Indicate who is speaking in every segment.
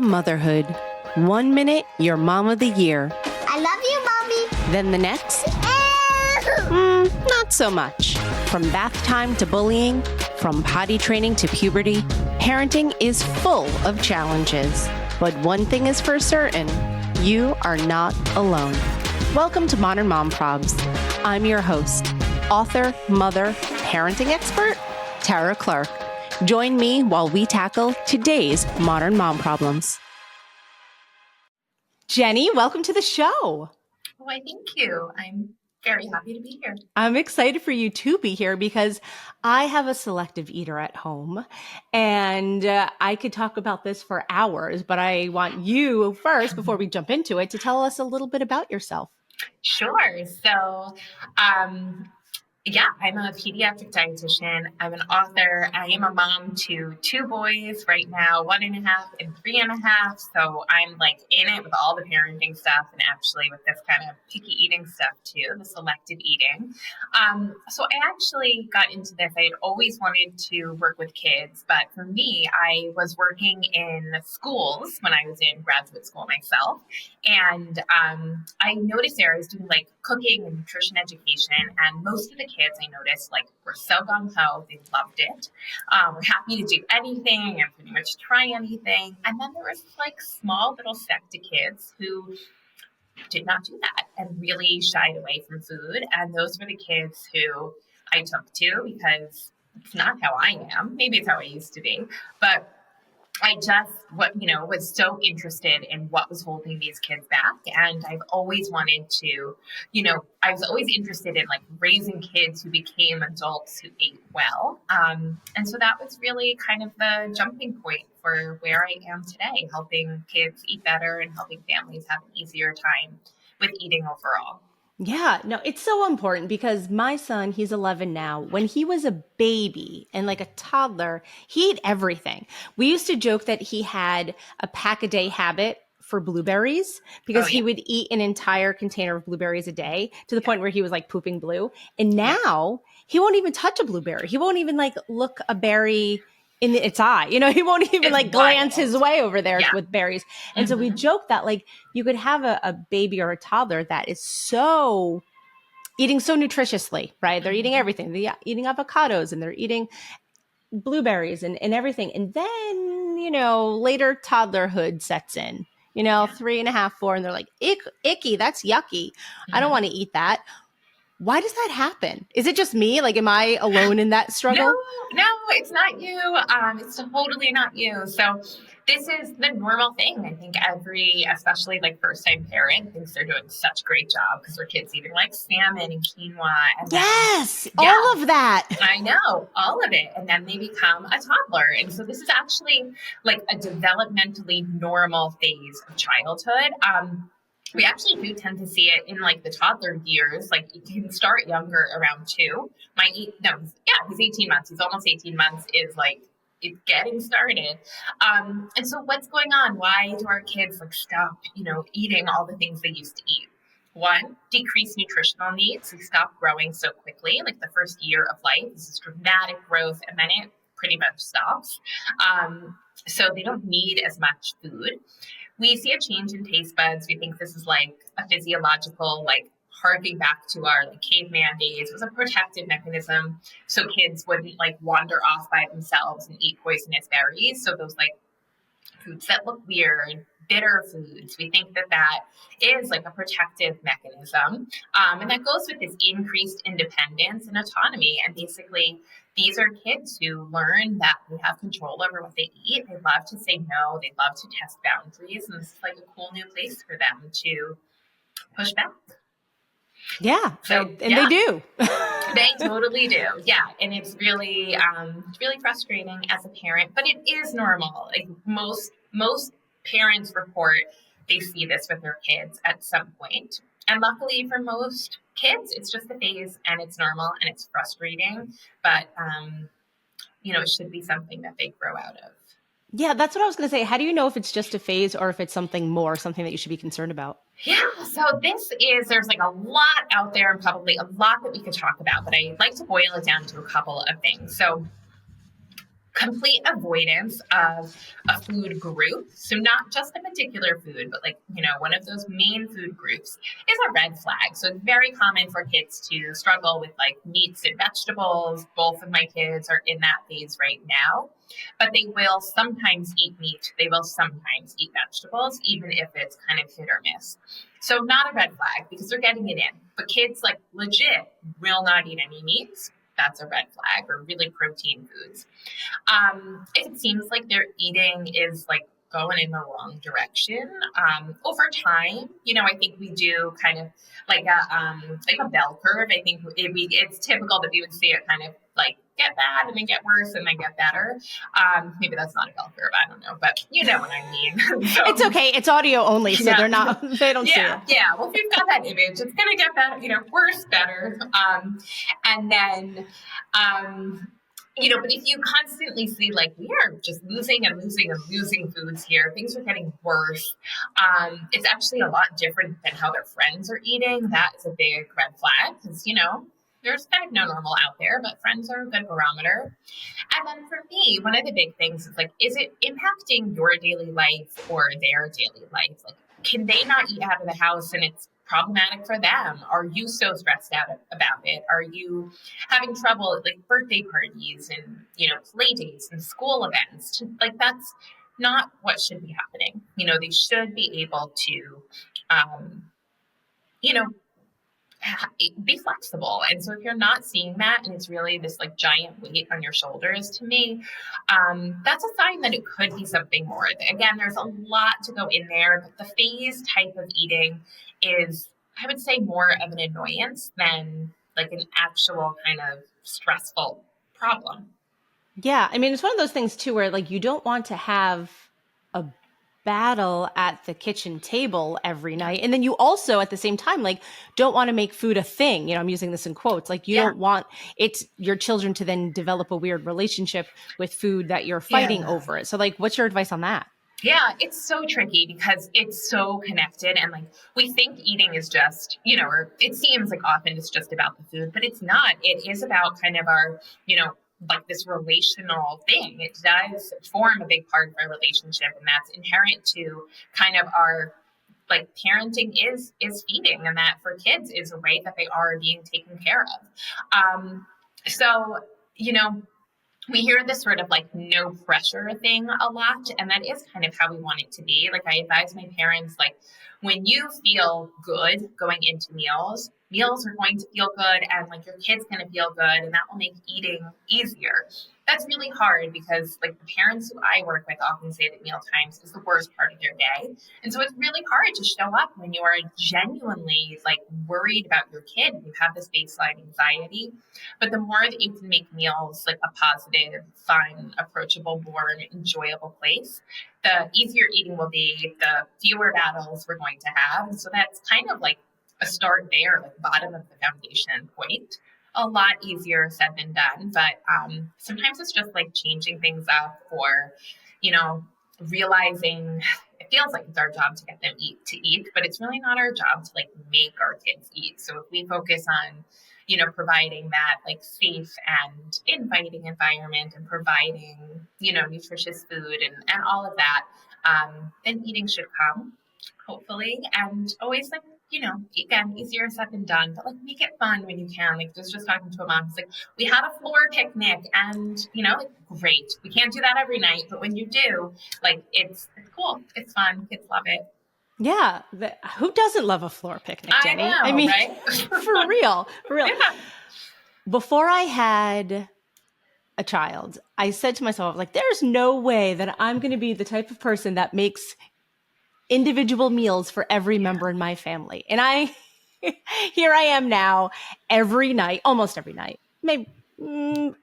Speaker 1: about motherhood. 1 minute, you're mom of the year.
Speaker 2: I love you, Mommy.
Speaker 1: Then the next, not so much. From bath time to bullying, from potty training to puberty, parenting is full of challenges. But one thing is for certain, you are not alone. Welcome to Modern Mom Probs. I'm your host, author, mother, parenting expert, Tara Clark. Join me while we tackle today's modern mom problems. Jenny, welcome to the show.
Speaker 3: Why, thank you. I'm very happy to be here.
Speaker 1: I'm excited for you to be here because I have a selective eater at home, and I could talk about this for hours, but I want you first, before we jump into it, to tell us a little bit about yourself.
Speaker 3: Sure. So, I'm a pediatric dietitian. I'm an author. I am a mom to 2 boys right now, 1.5 and 3.5. So I'm like in it with all the parenting stuff and actually with this kind of picky eating stuff too, the selective eating. So I actually got into this. I had always wanted to work with kids, but for me, I was working in schools when I was in graduate school myself. And I noticed there I was doing like cooking and nutrition education, and most of the kids I noticed were so gung-ho, they loved it, were happy to do anything and pretty much try anything. And then there was small little sect of kids who did not do that and really shied away from food. And those were the kids who I took to because it's not how I am. Maybe it's how I used to be, but I just, was so interested in what was holding these kids back. And I've always wanted to, I was always interested in raising kids who became adults who ate well. And so that was really kind of the jumping point for where I am today, helping kids eat better and helping families have an easier time with eating overall.
Speaker 1: Yeah, no, it's so important because my son, he's 11 now. When he was a baby and like a toddler, he ate everything. We used to joke that he had a pack-a-day habit for blueberries because he would eat an entire container of blueberries a day to the point where he was pooping blue. And now he won't even touch a blueberry. He won't even look a berry in its eye. He won't even glance his way over there with berries. And so we joke that you could have a baby or a toddler that is eating so nutritiously, right? They're eating everything. They're eating avocados and they're eating blueberries and everything. And then, later toddlerhood sets in, 3.5, 4, and they're like, icky, that's yucky. I don't want to eat that. Why does that happen? Is it just me? Am I alone in that struggle?
Speaker 3: No, it's not you. It's totally not you. So this is the normal thing. I think especially first-time parent thinks they're doing such a great job because their kids eating salmon and quinoa. And
Speaker 1: all of that.
Speaker 3: I know, all of it. And then they become a toddler. And so this is actually a developmentally normal phase of childhood. We actually do tend to see it in the toddler years. You can start younger around 2. He's 18 months. He's almost 18 months is it's getting started. And so what's going on? Why do our kids stop, eating all the things they used to eat? 1, decreased nutritional needs. They stop growing so quickly. The first year of life, this is dramatic growth, and then it pretty much stops. So they don't need as much food. We see a change in taste buds. We think this is a physiological, harking back to our caveman days. It was a protective mechanism so kids wouldn't wander off by themselves and eat poisonous berries. So those foods that look weird, bitter foods, we think that is a protective mechanism. And that goes with this increased independence and autonomy. And basically, these are kids who learn that they have control over what they eat. They love to say no. They love to test boundaries. And this is a cool new place for them to push back.
Speaker 1: Yeah. They do.
Speaker 3: They totally do. Yeah. And it's really frustrating as a parent, but it is normal. Most parents report they see this with their kids at some point. And luckily for most kids, it's just a phase and it's normal and it's frustrating, but, it should be something that they grow out of.
Speaker 1: Yeah, that's what I was going to say. How do you know if it's just a phase or if it's something more, something that you should be concerned about?
Speaker 3: Yeah, so there's a lot out there and probably a lot that we could talk about, but I'd like to boil it down to a couple of things. So complete avoidance of a food group, so not just a particular food, but like, one of those main food groups, is a red flag. So it's very common for kids to struggle with like meats and vegetables. Both of my kids are in that phase right now, but they will sometimes eat meat. They will sometimes eat vegetables, even if it's kind of hit or miss. So not a red flag because they're getting it in. But kids like legit will not eat any meats. That's a red flag, or really protein foods. If it seems like their eating is like going in the wrong direction, over time, I think we do kind of like a bell curve. I think it's typical that we would see it kind of like get bad and then get worse and then get better. Maybe that's not a bell curve. I don't know, but you know what I mean. So,
Speaker 1: it's okay. It's audio only, so they don't see it.
Speaker 3: Yeah. Well, if you've got that image, it's going to get better, worse, better. And then, but if you constantly see like we are just losing and losing and losing foods here, things are getting worse. It's actually a lot different than how their friends are eating. That is a big red flag because, there's kind of no normal out there, but friends are a good barometer. And then for me, one of the big things is like, is it impacting your daily life or their daily life? Like, can they not eat out of the house and it's problematic for them? Are you so stressed out about it? Are you having trouble at like birthday parties and, play dates and school events? Like, that's not what should be happening. They should be able to, be flexible. And so if you're not seeing that and it's really this like giant weight on your shoulders, to me, that's a sign that it could be something more. Again, there's a lot to go in there, but the phase type of eating is, I would say, more of an annoyance than like an actual kind of stressful problem.
Speaker 1: Yeah. I mean, it's one of those things too, where like you don't want to have a battle at the kitchen table every night. And then you also at the same time, like, don't want to make food a thing. I'm using this in quotes, like you don't want your children to then develop a weird relationship with food that you're fighting over it. So like, what's your advice on that?
Speaker 3: Yeah, it's so tricky because it's so connected, and like we think eating is just, or it seems like often it's just about the food, but it's not. It is about kind of our, like this relational thing. It does form a big part of our relationship, and that's inherent to kind of our like parenting is feeding, and that for kids is a way that they are being taken care of. So, we hear this sort of like no pressure thing a lot, and that is kind of how we want it to be. Like I advise my parents, like when you feel good going into meals are going to feel good, and like your kid's going to feel good, and that will make eating easier. That's really hard because like the parents who I work with often say that meal times is the worst part of their day. And so it's really hard to show up when you are genuinely like worried about your kid and you have this baseline anxiety. But the more that you can make meals like a positive, fun, approachable, warm, enjoyable place, the easier eating will be, the fewer battles we're going to have. And so that's kind of like a start there, like bottom of the foundation point. A lot easier said than done, but sometimes it's just like changing things up, or realizing it feels like it's our job to get them to eat, but it's really not our job to like make our kids eat. So if we focus on providing that like safe and inviting environment and providing nutritious food and all of that, then eating should come, hopefully. And always like, again, easier said than done, but like make it fun when you can. Like just talking to a mom, it's like, we had a floor picnic and, like, great. We can't do that every night, but when you do, like, it's cool. It's fun. Kids love it.
Speaker 1: Yeah. Who doesn't love a floor picnic, Jenny?
Speaker 3: I mean, right?
Speaker 1: for real. Yeah. Before I had a child, I said to myself, like, there's no way that I'm going to be the type of person that makes individual meals for every member in my family. And here I am now, every night, almost every night, maybe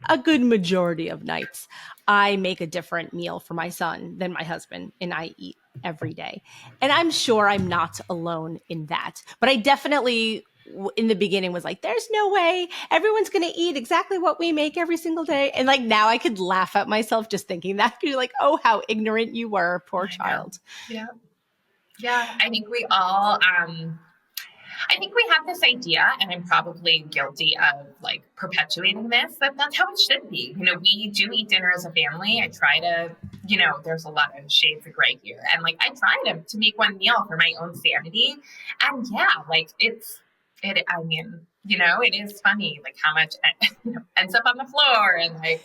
Speaker 1: a good majority of nights, I make a different meal for my son than my husband, and I eat every day. And I'm sure I'm not alone in that. But I definitely, in the beginning, was like, there's no way everyone's going to eat exactly what we make every single day. And like now I could laugh at myself just thinking that. You're like, oh, how ignorant you were, poor child.
Speaker 3: Yeah. Yeah, I think we all, I think we have this idea, and I'm probably guilty of like perpetuating this, that that's how it should be. We do eat dinner as a family. I try to, there's a lot of shades of gray here. And like, I try to make one meal for my own sanity. And yeah, like it is funny, like how much ends up on the floor and like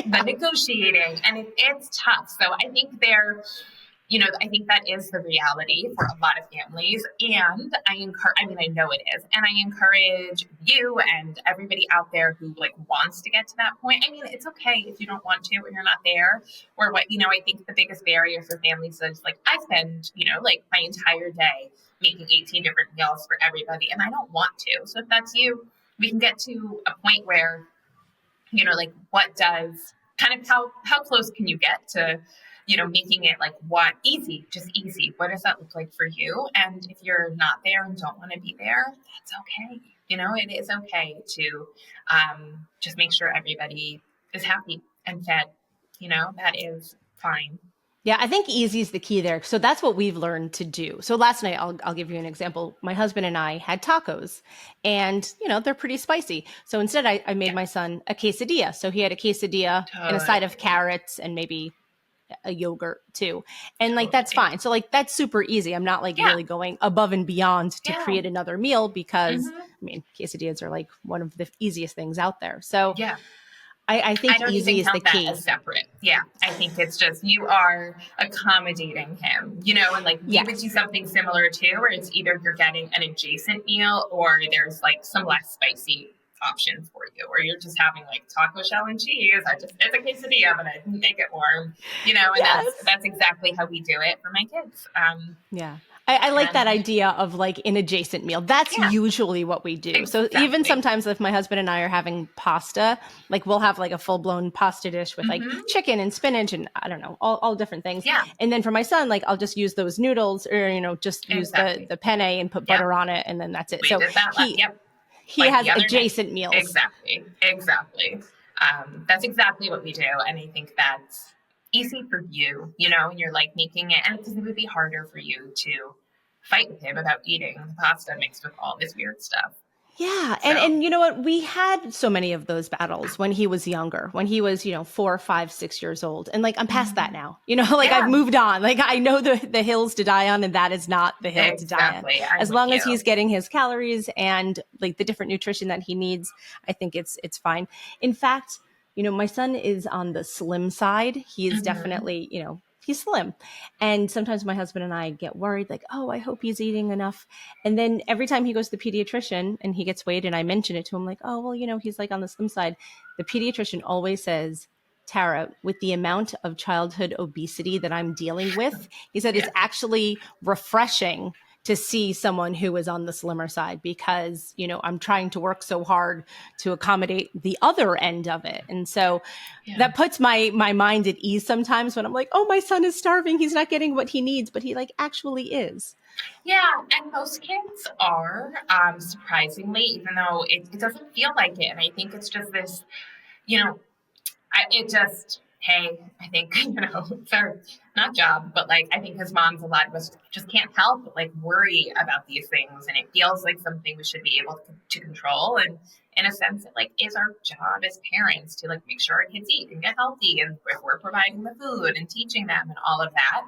Speaker 3: the negotiating, and it's tough. So I think I think that is the reality for a lot of families. And I know it is. And I encourage you and everybody out there who like wants to get to that point. I mean, it's okay if you don't want to or you're not there or what, I think the biggest barrier for families is like, I spend, like my entire day making 18 different meals for everybody and I don't want to. So if that's you, we can get to a point where, like what does kind of how close can you get to making it like just easy. What does that look like for you? And if you're not there and don't want to be there, that's okay. It is okay to just make sure everybody is happy and fed. That is fine.
Speaker 1: Yeah, I think easy is the key there. So that's what we've learned to do. So last night, I'll give you an example. My husband and I had tacos and, they're pretty spicy. So instead I made my son a quesadilla. So he had a quesadilla and a side of carrots and maybe a yogurt too. And like, that's fine. So like, that's super easy. I'm not like really going above and beyond to create another meal because quesadillas are like one of the easiest things out there. So I think easy is the key.
Speaker 3: As separate. Yeah. I think it's just, you are accommodating him, and like we would do something similar too, where it's either you're getting an adjacent meal or there's like some less spicy options for you, or you're just having like taco shell and cheese. It's a quesadilla, but I make it warm, and that's exactly how we do it for my kids.
Speaker 1: I like that idea of like an adjacent meal. That's usually what we do. Exactly. So even sometimes if my husband and I are having pasta, like we'll have like a full blown pasta dish with like chicken and spinach and I don't know, all different things. Yeah. And then for my son, like I'll just use those noodles or, just use the penne and put butter on it. And then that's it. He has adjacent meals.
Speaker 3: Exactly. That's exactly what we do. And I think that's easy for you, and you're like making it, and because it would be harder for you to fight with him about eating the pasta mixed with all this weird stuff.
Speaker 1: Yeah. And you know what? We had so many of those battles when he was younger, when he was, 4, 5, 6 years old. And like, I'm past that now, I've moved on. Like I know the hills to die on, and that is not the hill to die on. As long as he's getting his calories and like the different nutrition that he needs, I think it's fine. In fact, my son is on the slim side. He is definitely, he's slim. And sometimes my husband and I get worried, like, oh, I hope he's eating enough. And then every time he goes to the pediatrician and he gets weighed and I mention it to him, like, oh, well, he's like on the slim side. The pediatrician always says, Tara, with the amount of childhood obesity that I'm dealing with, he said, it's actually refreshing to see someone who is on the slimmer side because, I'm trying to work so hard to accommodate the other end of it. And so that puts my mind at ease sometimes when I'm like, oh, my son is starving. He's not getting what he needs, but he like actually is.
Speaker 3: Yeah. And most kids are, surprisingly, even though it doesn't feel like it. And I think it's just this, hey, I think, it's our not job, but like, I think as moms, a lot of us just can't help but like worry about these things. And it feels like something we should be able to control. And in a sense, it like is our job as parents to like make sure our kids eat and get healthy. And if we're providing the food and teaching them and all of that.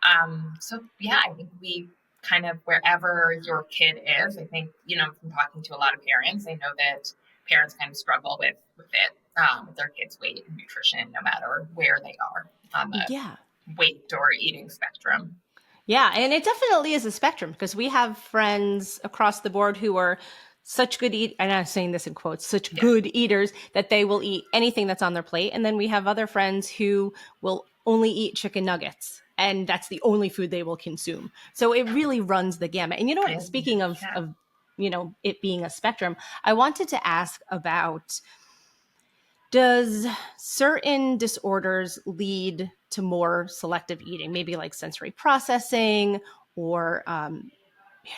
Speaker 3: I think we kind of, wherever your kid is, I think, from talking to a lot of parents, I know that parents kind of struggle with it. With their kids' weight and nutrition, no matter where they are on the weight or eating spectrum.
Speaker 1: Yeah, and it definitely is a spectrum because we have friends across the board who are such good and I'm saying this in quotes, such good eaters that they will eat anything that's on their plate. And then we have other friends who will only eat chicken nuggets and that's the only food they will consume. So it really runs the gamut. And you know what, speaking of it being a spectrum, I wanted to ask about, does certain disorders lead to more selective eating, maybe like sensory processing or,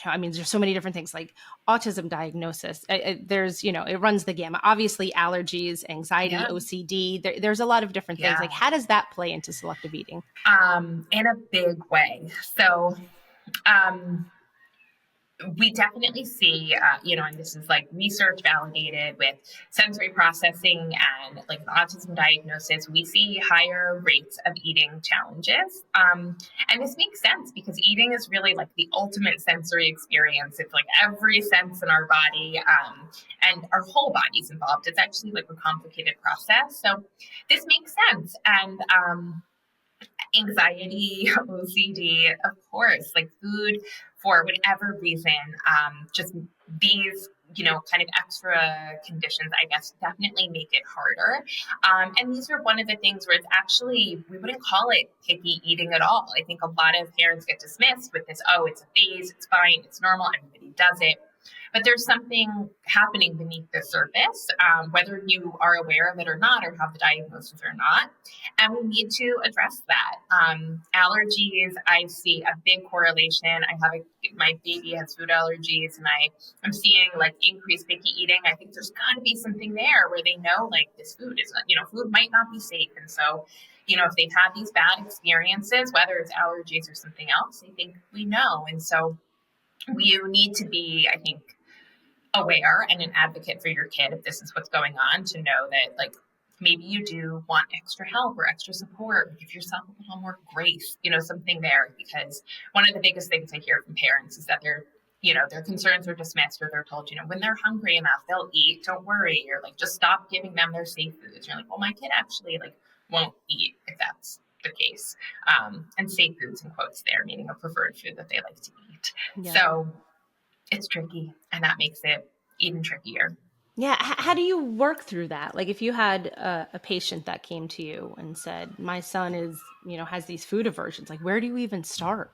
Speaker 1: there's so many different things like autism diagnosis. There's, it runs the gamut. Obviously, allergies, anxiety, OCD. There's a lot of different things. Like, how does that play into selective eating?
Speaker 3: In a big way. So we definitely see, and this is like research validated with sensory processing and like an autism diagnosis, we see higher rates of eating challenges. And this makes sense because eating is really like the ultimate sensory experience. It's like every sense in our body, and our whole body's involved. It's actually like a complicated process. So this makes sense. And, anxiety, OCD, of course, like food for whatever reason, just these, kind of extra conditions, I guess, definitely make it harder. And these are one of the things where it's actually, we wouldn't call it picky eating at all. I think a lot of parents get dismissed with this, oh, it's a phase, it's fine, it's normal, everybody does it. But there's something happening beneath the surface, whether you are aware of it or not, or have the diagnosis or not. And we need to address that. Allergies, I see a big correlation. My baby has food allergies, and I'm seeing like increased picky eating. I think there's got to be something there where they know like this food is not, food might not be safe. And so, if they've had these bad experiences, whether it's allergies or something else, I think we know. And so you need to be, I think, aware and an advocate for your kid if this is what's going on, to know that like maybe you do want extra help or extra support, give yourself a little more grace, something there. Because one of the biggest things I hear from parents is that their concerns are dismissed, or they're told, when they're hungry enough, they'll eat, don't worry, or like just stop giving them their safe foods. And you're like, well, my kid actually like won't eat if that's the case. And safe foods in quotes there, meaning a preferred food that they like to eat. Yeah. So it's tricky, and that makes it even trickier.
Speaker 1: Yeah. How do you work through that? Like if you had a patient that came to you and said, my son is, has these food aversions, like where do you even start?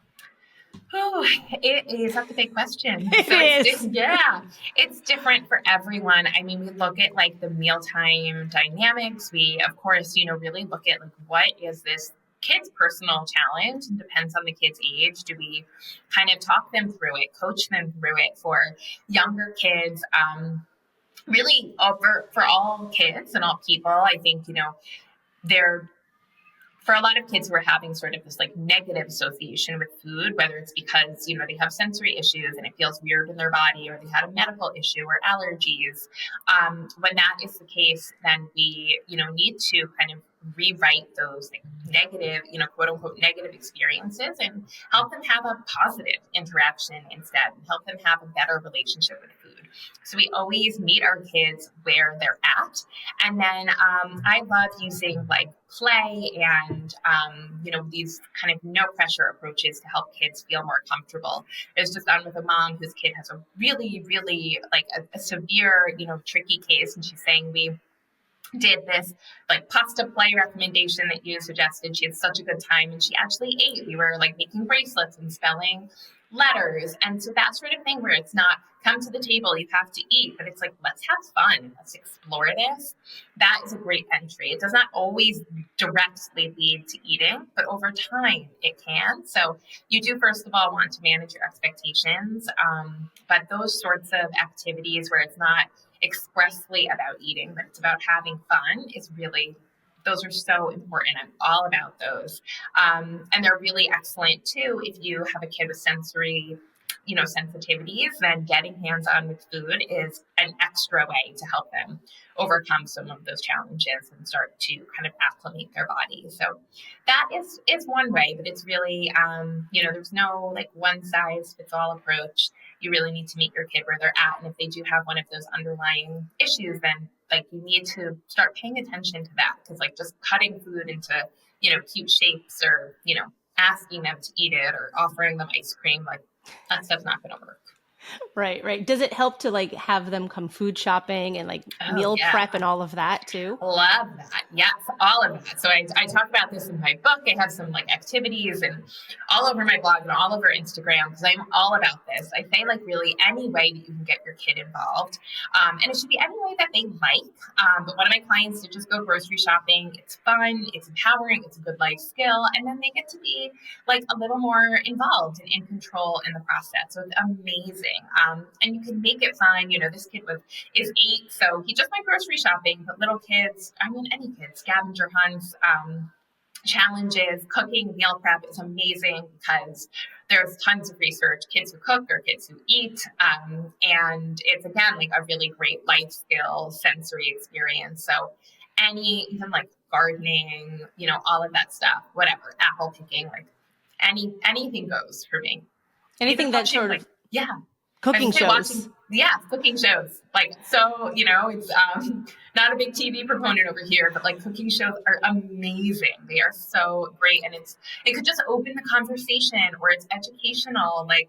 Speaker 3: Oh, it is. That's a big question.
Speaker 1: It's
Speaker 3: different for everyone. I mean, we look at like the mealtime dynamics. We, of course, really look at like, what is this kid's personal challenge, and depends on the kid's age. Do we kind of talk them through it, coach them through it? For younger kids, really for all kids and all people, I think, for a lot of kids who are having sort of this like negative association with food, whether it's because, they have sensory issues and it feels weird in their body, or they had a medical issue or allergies. When that is the case, then we, need to kind of rewrite those like negative, quote unquote, negative experiences, and help them have a positive interaction instead, and help them have a better relationship with food. So we always meet our kids where they're at. And then I love using like play and, these kind of no pressure approaches to help kids feel more comfortable. I was just on with a mom whose kid has a really, really like a severe, tricky case. And she's saying, we did this like pasta play recommendation that you suggested. She had such a good time, and she actually ate. We were like making bracelets and spelling letters. And so that sort of thing, where it's not come to the table, you have to eat, but it's like, let's have fun, let's explore this. That is a great entry. It does not always directly lead to eating, but over time it can. So you do, first of all, want to manage your expectations. But those sorts of activities where it's not expressly about eating, but it's about having fun, is really, those are so important. I'm all about those. And they're really excellent too if you have a kid with sensory, sensitivities. Then getting hands-on with food is an extra way to help them overcome some of those challenges and start to kind of acclimate their body. So that is one way, but it's really, there's no like one size fits all approach. You really need to meet your kid where they're at. And if they do have one of those underlying issues, then like you need to start paying attention to that, because like just cutting food into, cute shapes, or, asking them to eat it, or offering them ice cream, like that stuff's not going to work.
Speaker 1: Right. Does it help to like have them come food shopping and like meal prep and all of that too?
Speaker 3: Love that. Yes, all of that. So I talk about this in my book. I have some like activities and all over my blog and all over Instagram, because I'm all about this. I say like really any way that you can get your kid involved. And it should be any way that they like. But one of my clients did just go grocery shopping. It's fun. It's empowering. It's a good life skill. And then they get to be like a little more involved and in control in the process. So it's amazing. And you can make it fun. This kid is 8, so he just went grocery shopping, but little kids, any kids, scavenger hunts, challenges. Cooking meal prep is amazing because there's tons of research, kids who cook or kids who eat. And it's, again, like a really great life skill, sensory experience. So even like gardening, all of that stuff, whatever, apple picking, like anything goes for me.
Speaker 1: Anything that sort of cooking shows.
Speaker 3: Cooking shows. Like, so, it's not a big TV proponent over here, but like cooking shows are amazing. They are so great. And it could just open the conversation, or it's educational. Like,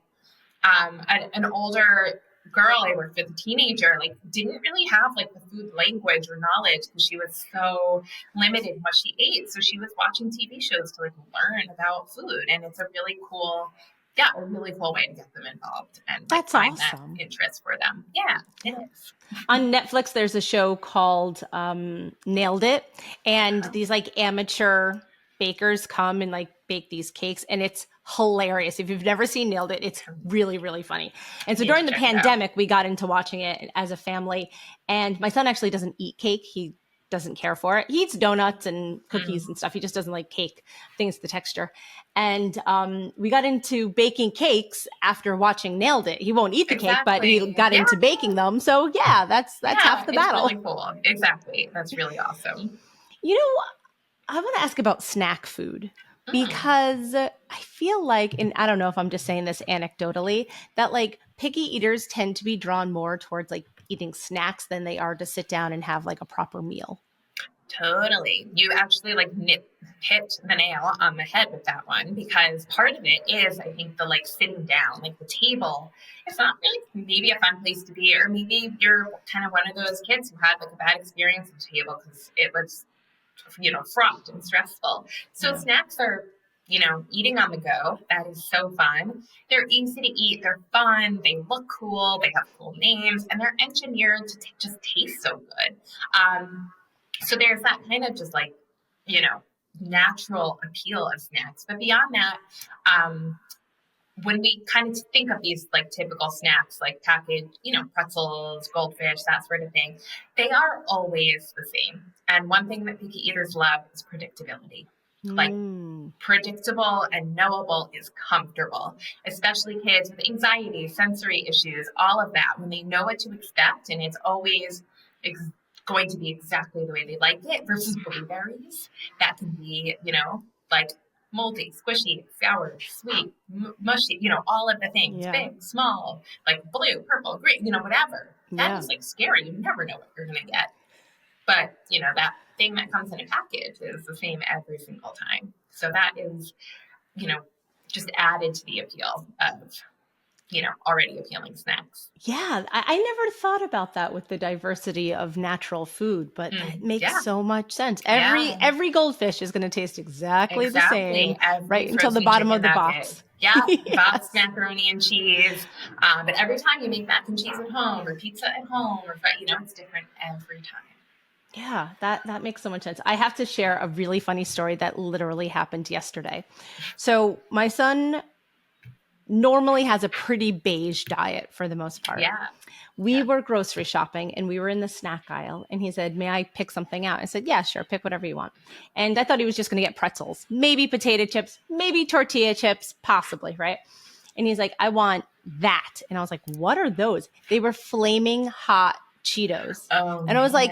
Speaker 3: an older girl I worked with, a teenager, like didn't really have like the food language or knowledge because she was so limited in what she ate. So she was watching TV shows to like learn about food. And it's a really cool way to get them involved and
Speaker 1: that's
Speaker 3: find
Speaker 1: awesome.
Speaker 3: that interest for them. Yeah, it is.
Speaker 1: On Netflix, there's a show called Nailed It. And these like amateur bakers come and like bake these cakes, and it's hilarious. If you've never seen Nailed It, it's really, really funny. And so during the pandemic, we got into watching it as a family. And my son actually doesn't eat cake. He doesn't care for it. He eats donuts and cookies and stuff. He just doesn't like cake. I think it's the texture. And we got into baking cakes after watching Nailed It. He won't eat the cake, but he got into baking them. So that's half the battle.
Speaker 3: It's really cool. Exactly. That's really awesome.
Speaker 1: I want to ask about snack food, because I feel like, and I don't know if I'm just saying this anecdotally, that like picky eaters tend to be drawn more towards like eating snacks than they are to sit down and have like a proper meal.
Speaker 3: Totally. You actually like hit the nail on the head with that one, because part of it is, I think, the like sitting down, like the table. It's not really maybe a fun place to be, or maybe you're kind of one of those kids who had like a bad experience at the table because it was, fraught and stressful. So snacks are, eating on the go. That is so fun. They're easy to eat. They're fun. They look cool. They have cool names, and they're engineered to just taste so good. So there's that kind of just like, natural appeal of snacks. But beyond that, when we kind of think of these like typical snacks, like packaged, pretzels, goldfish, that sort of thing, they are always the same. And one thing that picky eaters love is predictability. Like predictable and knowable is comfortable, especially kids with anxiety, sensory issues, all of that. When they know what to expect, and it's always going to be exactly the way they like it, versus blueberries that can be, like moldy, squishy, sour, sweet, mushy, all of the things, big, small, like blue, purple, green, whatever. That is like scary. You never know what you're going to get. But, that thing that comes in a package is the same every single time. So that is, just added to the appeal of, already appealing snacks.
Speaker 1: Yeah, I never thought about that with the diversity of natural food, but it makes so much sense. Every goldfish is going to taste exactly the same, right until the bottom of the box.
Speaker 3: Yeah, box macaroni and cheese. But every time you make mac and cheese at home or pizza at home, or it's different every time.
Speaker 1: Yeah, that makes so much sense. I have to share a really funny story that literally happened yesterday. So my son normally has a pretty beige diet for the most part.
Speaker 3: Yeah.
Speaker 1: We were grocery shopping and we were in the snack aisle, and he said, "May I pick something out?" I said, "Yeah, sure. Pick whatever you want." And I thought he was just going to get pretzels, maybe potato chips, maybe tortilla chips, possibly, right? And he's like, "I want that." And I was like, "What are those?" They were flaming hot Cheetos.
Speaker 3: Oh,
Speaker 1: and I was like,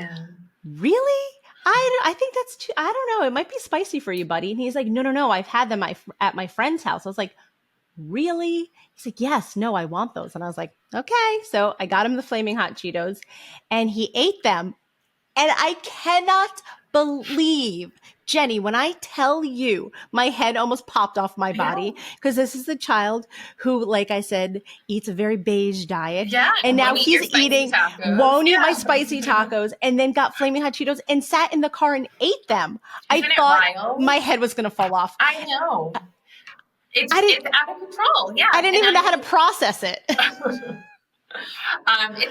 Speaker 1: "Really? I think that's too, I don't know. It might be spicy for you, buddy." And he's like, No. I've had them at my friend's house. I was like, "Really?" He's like, "Yes, no, I want those." And I was like, "Okay." So I got him the flaming hot Cheetos, and he ate them. And I cannot believe, Jenny, when I tell you, my head almost popped off my body, because this is a child who, like I said, eats a very beige diet.
Speaker 3: Yeah.
Speaker 1: And now he's eating, won't eat my spicy tacos, and then got flaming hot Cheetos and sat in the car and ate them.
Speaker 3: Isn't
Speaker 1: I thought my head was going to fall off.
Speaker 3: I know. It's out of control. Yeah.
Speaker 1: I didn't even know how to process it.
Speaker 3: It's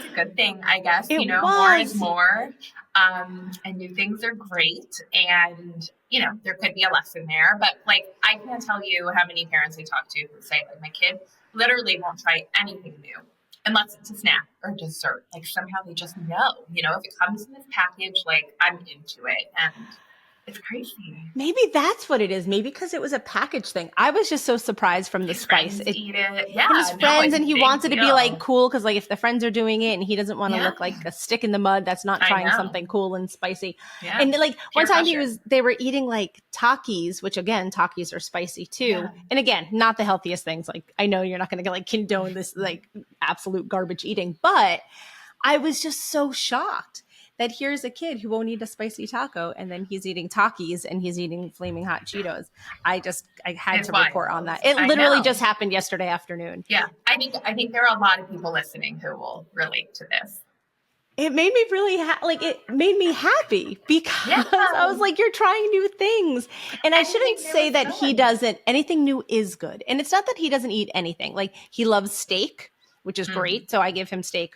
Speaker 3: a good thing, I guess. More is more. And new things are great. And, there could be a lesson there. But, I can't tell you how many parents I talk to who say, my kid literally won't try anything new unless it's a snack or dessert. Somehow they just know, if it comes in this package, I'm into it. And It's crazy.
Speaker 1: Maybe that's what it is. Maybe because it was a package thing. I was just so surprised from the
Speaker 3: His
Speaker 1: spice.
Speaker 3: friends eat it. Yeah,
Speaker 1: His
Speaker 3: no,
Speaker 1: friends,
Speaker 3: it's a
Speaker 1: and he
Speaker 3: big
Speaker 1: wanted to be like
Speaker 3: deal.
Speaker 1: cool because like if the friends are doing it and he doesn't want to
Speaker 3: Yeah,
Speaker 1: look like a stick in the mud that's not
Speaker 3: I
Speaker 1: trying
Speaker 3: know.
Speaker 1: something cool and spicy.
Speaker 3: Yeah,
Speaker 1: And like one
Speaker 3: peer
Speaker 1: time
Speaker 3: pressure.
Speaker 1: they were eating like Takis, which again, Takis are spicy too.
Speaker 3: Yeah,
Speaker 1: And again, not the healthiest things. Like I know you're not going to like condone this like absolute garbage eating, but I was just so shocked that here's a kid who won't eat a spicy taco and then he's eating Takis and he's eating flaming hot Cheetos. I had
Speaker 3: it's
Speaker 1: to report on
Speaker 3: wild.
Speaker 1: that. It
Speaker 3: I
Speaker 1: literally
Speaker 3: know.
Speaker 1: just happened yesterday afternoon.
Speaker 3: Yeah, I think there are a lot of people listening who will relate to this.
Speaker 1: It made me really it made me happy because
Speaker 3: Yeah,
Speaker 1: I was like, you're trying new things. And I shouldn't
Speaker 3: anything new
Speaker 1: say
Speaker 3: is
Speaker 1: that he
Speaker 3: good.
Speaker 1: doesn't, anything new is good. And it's not that he doesn't eat anything. Like he loves steak, which is
Speaker 3: Mhm.
Speaker 1: great. So I give him steak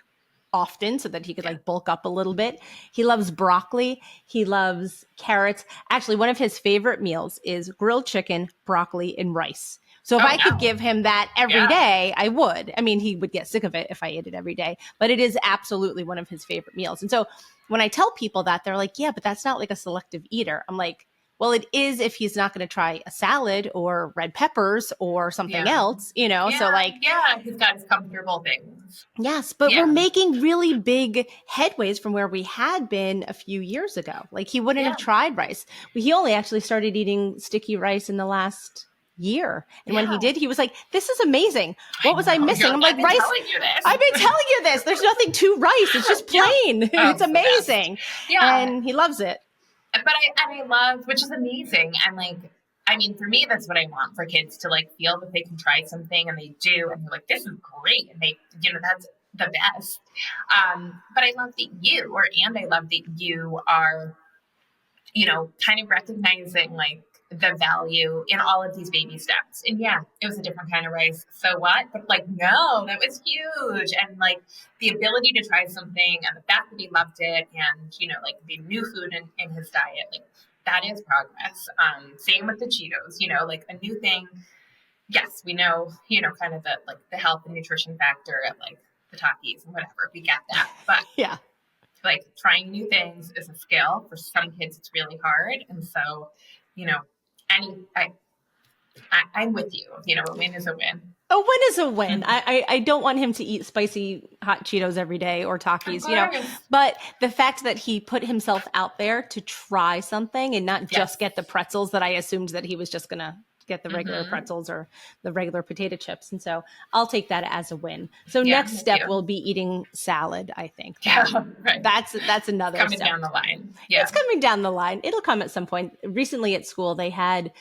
Speaker 1: often so that he could
Speaker 3: Yeah.
Speaker 1: like bulk up a little bit. He loves broccoli. He loves carrots. Actually, one of his favorite meals is grilled chicken, broccoli, and rice. So if
Speaker 3: Oh
Speaker 1: I could
Speaker 3: no.
Speaker 1: give him that every
Speaker 3: Yeah.
Speaker 1: day, I would. I mean, he would get sick of it if I ate it every day, but it is absolutely one of his favorite meals. And so when I tell people that, they're like, yeah, but that's not like a selective eater. I'm like, well, it is if he's not going to try a salad or red peppers or something
Speaker 3: Yeah.
Speaker 1: else, you know? So,
Speaker 3: Yeah.
Speaker 1: like,
Speaker 3: Yeah. He's got his comfortable things.
Speaker 1: yes, but we're
Speaker 3: Yeah.
Speaker 1: making really big headways from where we had been a few years ago. Like, he wouldn't
Speaker 3: Yeah.
Speaker 1: have tried rice. He only actually started eating sticky rice in the last year. And when he
Speaker 3: Yeah.
Speaker 1: did, he was like, this is amazing. What was I
Speaker 3: know.
Speaker 1: missing?
Speaker 3: You're
Speaker 1: I'm
Speaker 3: like,
Speaker 1: like,
Speaker 3: I've been
Speaker 1: rice.
Speaker 3: telling you this.
Speaker 1: I've been telling you this. There's nothing to rice. It's just
Speaker 3: Yeah.
Speaker 1: plain.
Speaker 3: Oh,
Speaker 1: It's
Speaker 3: it's the best.
Speaker 1: amazing.
Speaker 3: Yeah.
Speaker 1: And he loves it.
Speaker 3: But I love, which is amazing. And like, I mean, for me, that's what I want for kids to like feel that they can try something and they do, and they're like, this is great. And they, that's the best. But I love that I love that you are, kind of recognizing like the value in all of these baby steps. And yeah, it was a different kind of rice. So what? But like, no, that was huge. And like the ability to try something and the fact that he loved it and, like the new food in his diet, like that is progress. Same with the Cheetos, like a new thing. Yes, we know, kind of the health and nutrition factor of like the Takis and whatever. We get that. But
Speaker 1: Yeah.
Speaker 3: like trying new things is a skill. For some kids, it's really hard. And so, I'm with you. A win is a win.
Speaker 1: A win is a win. I don't want him to eat spicy hot Cheetos every day or Takis, but the fact that he put himself out there to try something and not just get the pretzels that I assumed that he was just going to get the regular pretzels or the regular potato chips. And so I'll take that as a win. So next step will be eating salad, I think.
Speaker 3: Right.
Speaker 1: That's another
Speaker 3: coming
Speaker 1: step.
Speaker 3: down the line. Yeah.
Speaker 1: It's coming down the line. It'll come at some point. Recently at school, they had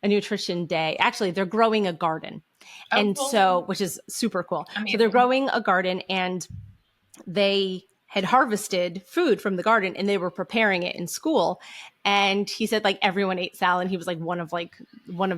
Speaker 1: a nutrition day. Actually, they're growing a garden. And
Speaker 3: cool.
Speaker 1: so, which is super cool.
Speaker 3: Amazing.
Speaker 1: So they're growing a garden and they had harvested food from the garden and they were preparing it in school. And he said like everyone ate salad. He was like one of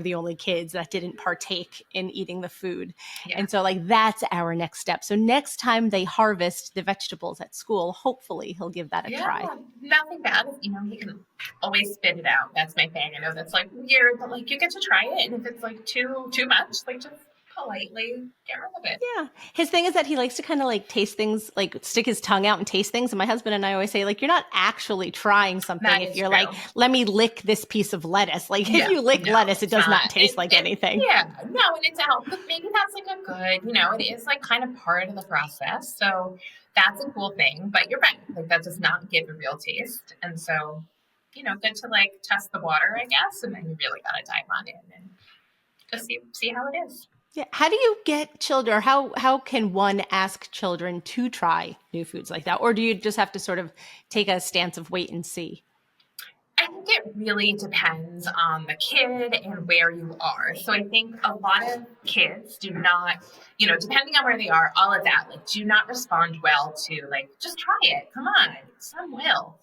Speaker 1: the only kids that didn't partake in eating the food. Yeah. And so like that's our next step. So next time they harvest the vegetables at school, hopefully he'll give that a try.
Speaker 3: Nothing bad. He can always spit it out. That's my thing. I know that's like weird, but like you get to try it. And if it's like too much, like just politely get rid of it.
Speaker 1: Yeah. His thing is that he likes to kind of like taste things, like stick his tongue out and taste things. And my husband and I always say, like, you're not actually trying something
Speaker 3: that
Speaker 1: if you're
Speaker 3: true.
Speaker 1: Like, let me lick this piece of lettuce. Like, if you lick lettuce, it does not taste like anything.
Speaker 3: Yeah. No, and it's a help. Maybe that's like a good, it is like kind of part of the process. So that's a cool thing. But you're right. Like, that does not give a real taste. And so, good to like test the water, I guess. And then you really got to dive on in and just see how it is.
Speaker 1: Yeah. How do you get children, or how can one ask children to try new foods like that? Or do you just have to sort of take a stance of wait and see?
Speaker 3: I think it really depends on the kid and where you are. So I think a lot of kids do not, depending on where they are, all of that, like do not respond well to like, just try it. Come on, some will.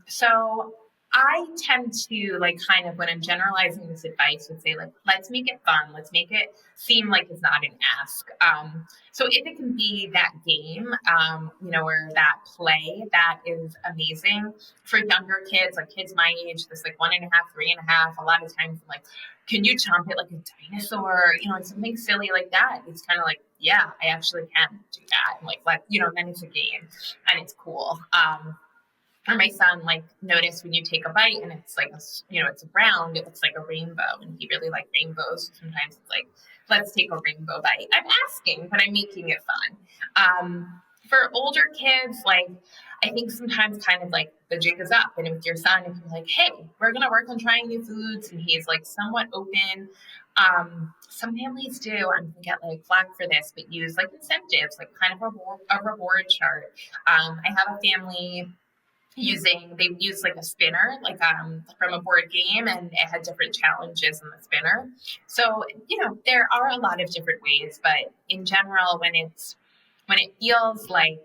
Speaker 3: So I tend to like kind of when I'm generalizing this advice would say like, let's make it fun. Let's make it seem like it's not an ask. So if it can be that game, or that play, that is amazing for younger kids, like kids my age, this like 1.5, 3.5, a lot of times I'm like, can you chomp it like a dinosaur? Like something silly like that. It's kind of like, yeah, I actually can do that. And like, then it's a game and it's cool. or my son, like, noticed when you take a bite and it's like, it's round, it looks like a rainbow, and he really liked rainbows. Sometimes it's like, let's take a rainbow bite. I'm asking, but I'm making it fun. For older kids, like, I think sometimes kind of like the jig is up. And with your son, if you're like, hey, we're going to work on trying new foods, and he's like somewhat open. Some families do, I'm going to get like flack for this, but use like incentives, like kind of a reward chart. I have a family they use like a spinner, like from a board game, and it had different challenges in the spinner. So, there are a lot of different ways, but in general, when it feels like,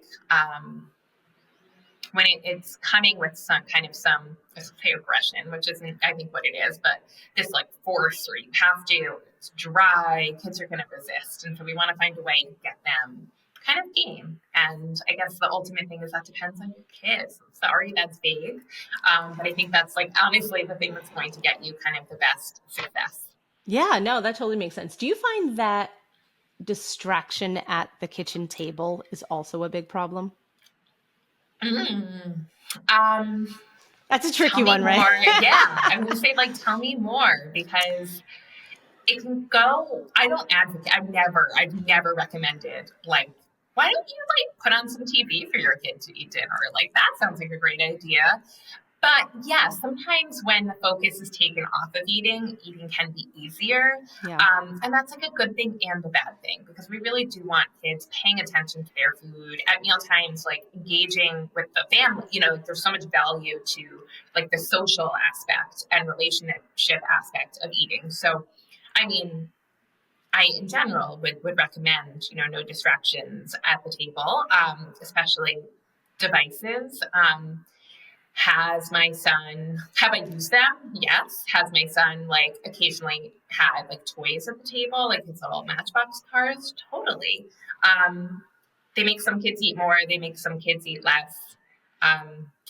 Speaker 3: when it's coming with some, let's say, aggression, which isn't, I think, what it is, but this like force, or you have to, it's dry, kids are going to resist. And so we want to find a way to get them kind of game. And I guess the ultimate thing is that depends on your kids. I'm sorry, that's vague. But I think that's like, honestly, the thing that's going to get you kind of the best success.
Speaker 1: Yeah, no, that totally makes sense. Do you find that distraction at the kitchen table is also a big problem? That's a tricky one, right?
Speaker 3: Yeah, I'm going to say, like, tell me more, because it can go. I don't advocate. I've never recommended, like, why don't you like put on some TV for your kid to eat dinner? Like, that sounds like a great idea. But yeah, sometimes when the focus is taken off of eating can be easier.
Speaker 1: Yeah.
Speaker 3: And that's like a good thing and a bad thing, because we really do want kids paying attention to their food at meal times, like engaging with the family. There's so much value to like the social aspect and relationship aspect of eating. So, I mean, I, in general, would recommend, no distractions at the table, especially devices. Have I used them? Yes. Has my son like occasionally had like toys at the table, like his little Matchbox cars? Totally. They make some kids eat more. They make some kids eat less.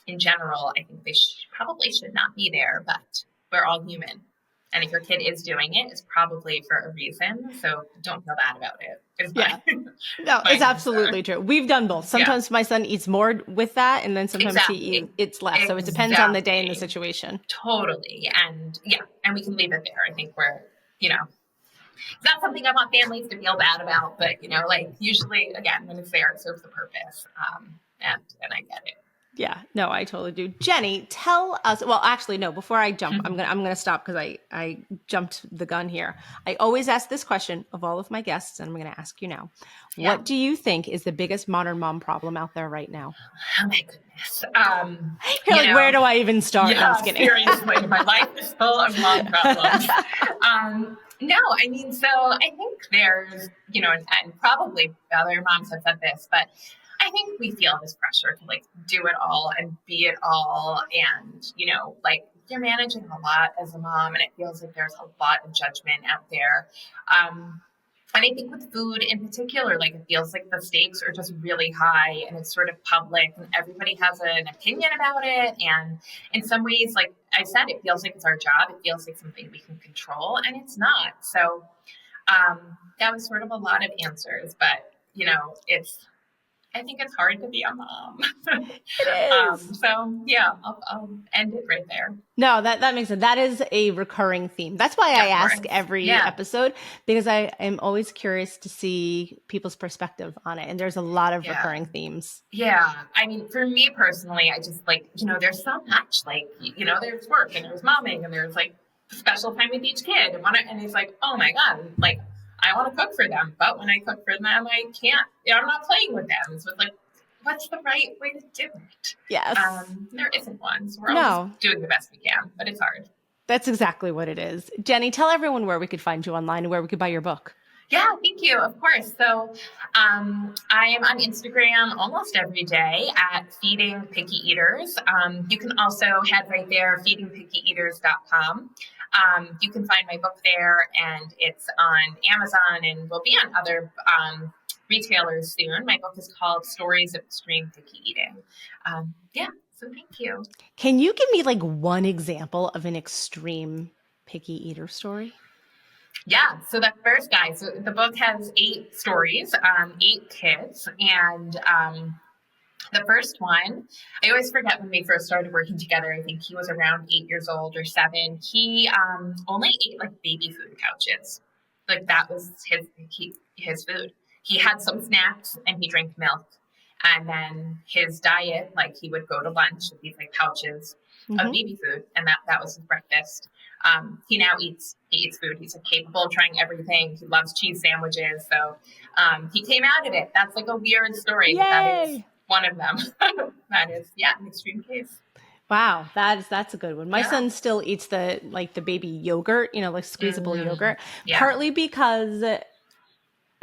Speaker 3: In general, I think they probably should not be there, but we're all human. And if your kid is doing it, it's probably for a reason. So don't feel bad about it.
Speaker 1: No, it's absolutely true. We've done both. Sometimes my son eats more with that, and then sometimes he eats less. So it depends on the day and the situation.
Speaker 3: Totally. And and we can leave it there. I think it's not something I want families to feel bad about, but like usually, again, when it's there, it serves the purpose. And I get it.
Speaker 1: Yeah, no, I totally do. Jenny, tell us. Well, actually, no. Before I jump, I'm gonna stop because I jumped the gun here. I always ask this question of all of my guests, and I'm gonna ask you now. Yeah. What do you think is the biggest modern mom problem out there right now?
Speaker 3: Oh my goodness!
Speaker 1: You're like, where do I even start?
Speaker 3: Yeah, seriously, my life is full of mom problems. No, I mean, so I think there's, and probably other moms have said this, but I think we feel this pressure to like do it all and be it all. And, like you're managing a lot as a mom, and it feels like there's a lot of judgment out there. And I think with food in particular, like it feels like the stakes are just really high, and it's sort of public, and everybody has an opinion about it. And in some ways, like I said, it feels like it's our job. It feels like something we can control, and it's not. So that was sort of a lot of answers, but I think it's hard to be a mom.
Speaker 1: It is.
Speaker 3: So yeah, I'll end it right there.
Speaker 1: No, that makes sense. That is a recurring theme. That's why I ask every episode, because I am always curious to see people's perspective on it. And there's a lot of recurring themes.
Speaker 3: Yeah. I mean, for me personally, I just like, there's so much, like, there's work and there's momming and there's like special time with each kid. And it's like, oh my God, like, I want to cook for them, but when I cook for them, I can't, I'm not playing with them. So it's like, what's the right way to do it?
Speaker 1: Yes.
Speaker 3: There isn't one. So we're always doing the best we can, but it's hard.
Speaker 1: That's exactly what it is. Jenny, tell everyone where we could find you online and where we could buy your book.
Speaker 3: Yeah, thank you. Of course. So I am on Instagram almost every day at Feeding Picky Eaters. You can also head right there, feedingpicklyeaters.com. You can find my book there, and it's on Amazon and will be on other retailers soon. My book is called Stories of Extreme Picky Eating. So thank you.
Speaker 1: Can you give me like one example of an extreme picky eater story?
Speaker 3: Yeah. So the first guy, so the book has 8 stories, 8 kids. And The first one, I always forget when we first started working together. I think he was around 8 years old or 7. He only ate like baby food pouches. Like that was his food. He had some snacks and he drank milk. And then his diet, like he would go to lunch with these like pouches of baby food, and that was his breakfast. He now eats food. He's like, capable of trying everything. He loves cheese sandwiches. So he came out of it. That's like a weird story.
Speaker 1: Yay!
Speaker 3: That is one of them. That is, an extreme case.
Speaker 1: Wow, that's a good one. My son still eats the baby yogurt, like squeezable yogurt, partly because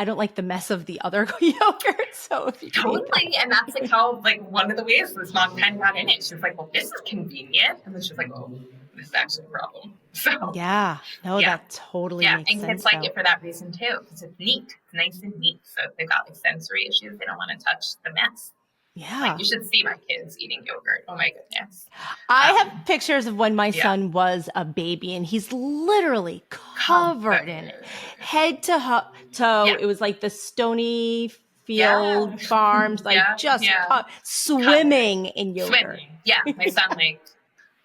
Speaker 1: I don't like the mess of the other yogurt. So if you
Speaker 3: totally, and that's like how one of the ways this mom kind of got in it. She's like, well, this is convenient, and then she's like, oh, this is actually a problem. So that totally makes sense. And kids like it for that reason too, because it's neat, it's nice and neat. So if they've got like sensory issues, they don't want to touch the mess.
Speaker 1: Yeah.
Speaker 3: You should see my kids eating yogurt. Oh my goodness.
Speaker 1: I have pictures of when my son was a baby, and he's literally covered in it, head to toe. It was like the Stony Field Farms, swimming in yogurt.
Speaker 3: Swimming. Yeah. My son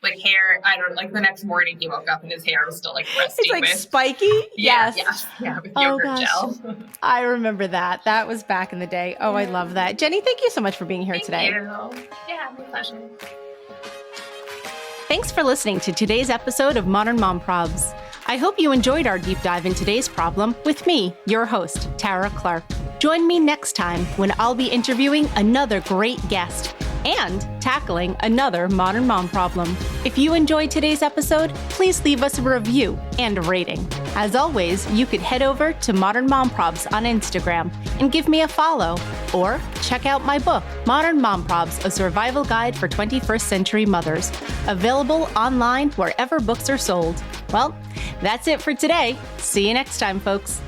Speaker 3: like hair, I don't the next morning he woke up and his hair was still rusty.
Speaker 1: It's like spiky?
Speaker 3: Yes. Yeah, with yogurt gel.
Speaker 1: I remember that. That was back in the day. Oh, I love that. Jenny, thank you so much for being here today.
Speaker 3: Thank you. Yeah, my pleasure.
Speaker 1: Thanks for listening to today's episode of Modern Mom Probs. I hope you enjoyed our deep dive in today's problem with me, your host, Tara Clark. Join me next time when I'll be interviewing another great guest and tackling another modern mom problem. If you enjoyed today's episode, please leave us a review and a rating. As always, you could head over to Modern Mom Probs on Instagram and give me a follow, or check out my book, Modern Mom Probs, A Survival Guide for 21st Century Mothers, available online wherever books are sold. Well, that's it for today. See you next time, folks.